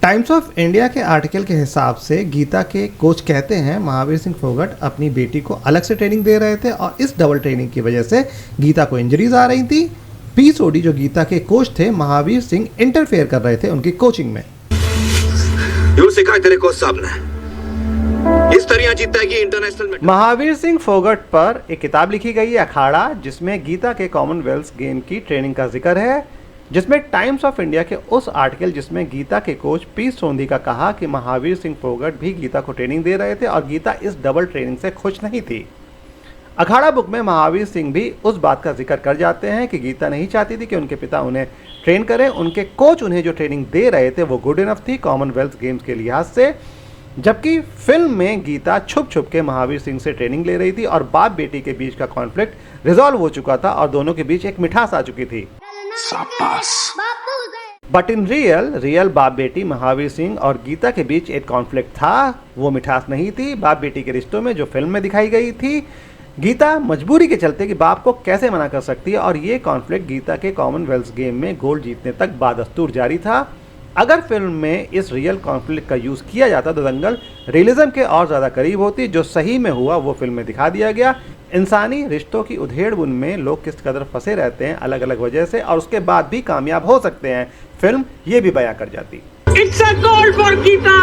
Times of India के article के हिसाब से गीता के कोच कहते हैं महावीर सिंह फोगाट अपनी बेटी को अलग से ट्रेनिंग दे रहे थे और इस डबल ट्रेनिंग की वजह से गीता को इंजरीज आ रही थी। पी सोडी जो गीता के कोच थे महावीर सिंह इंटरफेयर कर रहे थे उनकी कोचिंग में। सिखाए तेरे कोच साहब ने इस तरह जीता है इंटरनेशनल। महावीर सिंह फोगाट पर एक किताब लिखी गई है अखाड़ा, जिसमें गीता के कॉमनवेल्थ गेम की ट्रेनिंग का जिक्र है, जिसमें टाइम्स ऑफ इंडिया के उस आर्टिकल जिसमें गीता के कोच पी सोंधी का कहा कि महावीर सिंह फोगाट भी गीता को ट्रेनिंग दे रहे थे और गीता इस डबल ट्रेनिंग से खुश नहीं थी। अखाड़ा बुक में महावीर सिंह भी उस बात का जिक्र कर जाते हैं कि गीता नहीं चाहती थी कि उनके पिता उन्हें ट्रेन करें, उनके कोच उन्हें जो ट्रेनिंग दे रहे थे वो गुड इनफ थी कॉमनवेल्थ गेम्स के लिहाज से, जबकि फिल्म में गीता छुप छुप के महावीर सिंह से ट्रेनिंग ले रही थी और बाप बेटी के बीच का कॉन्फ्लिक्ट रिजॉल्व हो चुका था और दोनों के बीच एक मिठास आ चुकी थी। बट इन रियल बाप बेटी महावीर सिंह और गीता के बीच एक कॉन्फ्लिक्ट था, वो मिठास नहीं थी। बाप बेटी के रिश्तों में जो फिल्म में दिखाई गई थी, गीता मजबूरी के चलते कि बाप को कैसे मना कर सकती है और ये कॉन्फ्लिक्ट गीता के कॉमनवेल्थ गेम में गोल्ड जीतने तक बादस्तूर जारी था। अगर फिल्म में इस रियल कॉन्फ्लिक्ट का यूज़ किया जाता तो दंगल रियलिज्म के और ज़्यादा करीब होती। जो सही में हुआ वो फिल्म में दिखा दिया गया। इंसानी रिश्तों की उधेड़-बुन में लोग किस कदर फंसे रहते हैं अलग अलग वजह से और उसके बाद भी कामयाब हो सकते हैं, फिल्म ये भी बयां कर जाती। It's a goal for Gita.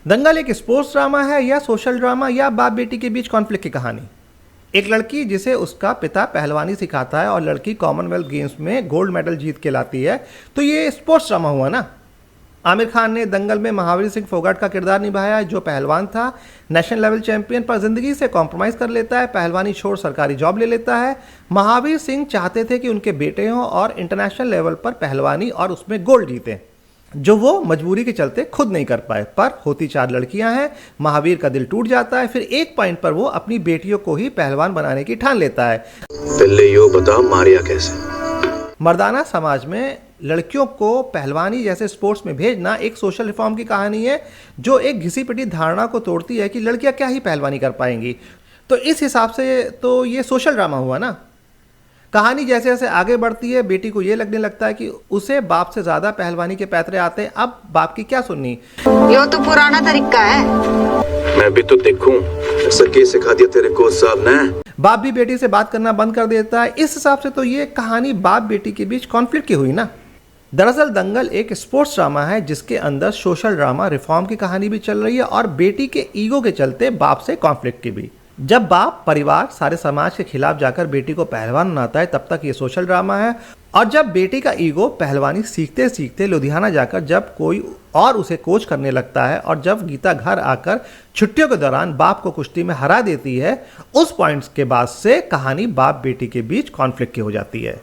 दंगल एक स्पोर्ट्स ड्रामा है या सोशल ड्रामा या बाप बेटी के बीच कॉन्फ्लिक्ट की कहानी? एक लड़की जिसे उसका पिता पहलवानी सिखाता है और लड़की कॉमनवेल्थ गेम्स में गोल्ड मेडल जीत के लाती है, तो ये स्पोर्ट्स ड्रामा हुआ ना। आमिर खान ने दंगल में महावीर सिंह फोगाट का किरदार निभाया जो पहलवान था, नेशनल लेवल चैंपियन पर ज़िंदगी से कॉम्प्रोमाइज़ कर लेता है, पहलवानी छोड़ सरकारी जॉब ले लेता है। महावीर सिंह चाहते थे कि उनके बेटे हों और इंटरनेशनल लेवल पर पहलवानी और उसमें गोल्ड जीतें, जो वो मजबूरी के चलते खुद नहीं कर पाए। पर होती 4 लड़कियां हैं, महावीर का दिल टूट जाता है। फिर एक पॉइंट पर वो अपनी बेटियों को ही पहलवान बनाने की ठान लेता है। पहले यो बता मारिया कैसे? मर्दाना समाज में लड़कियों को पहलवानी जैसे स्पोर्ट्स में भेजना एक सोशल रिफॉर्म की कहानी है जो एक घिसी पिटी धारणा को तोड़ती है कि लड़कियां क्या ही पहलवानी कर पाएंगी। तो इस हिसाब से तो ये सोशल ड्रामा हुआ ना। कहानी जैसे जैसे आगे बढ़ती है बेटी को ये लगने लगता है कि उसे बाप से ज़्यादा पहलवानी के पैतरे आते हैं, अब बाप की क्या सुननी। ये तो पुराना तरीका है। मैं भी तो देखूं ऐसा क्या सिखा दिया तेरे कोच साहब ने। बाप भी बेटी से बात करना बंद कर देता है। इस हिसाब से तो ये कहानी बाप बेटी के बीच कॉन्फ्लिक्ट की हुई ना। दरअसल दंगल एक स्पोर्ट्स ड्रामा है जिसके अंदर सोशल ड्रामा रिफॉर्म की कहानी भी चल रही है और बेटी के ईगो के चलते बाप से कॉन्फ्लिक्ट की भी। जब बाप परिवार सारे समाज के खिलाफ जाकर बेटी को पहलवान बनाता है तब तक ये सोशल ड्रामा है, और जब बेटी का ईगो पहलवानी सीखते सीखते लुधियाना जाकर जब कोई और उसे कोच करने लगता है और जब गीता घर आकर छुट्टियों के दौरान बाप को कुश्ती में हरा देती है, उस पॉइंट्स के बाद से कहानी बाप बेटी के बीच कॉन्फ्लिक्ट की हो जाती है।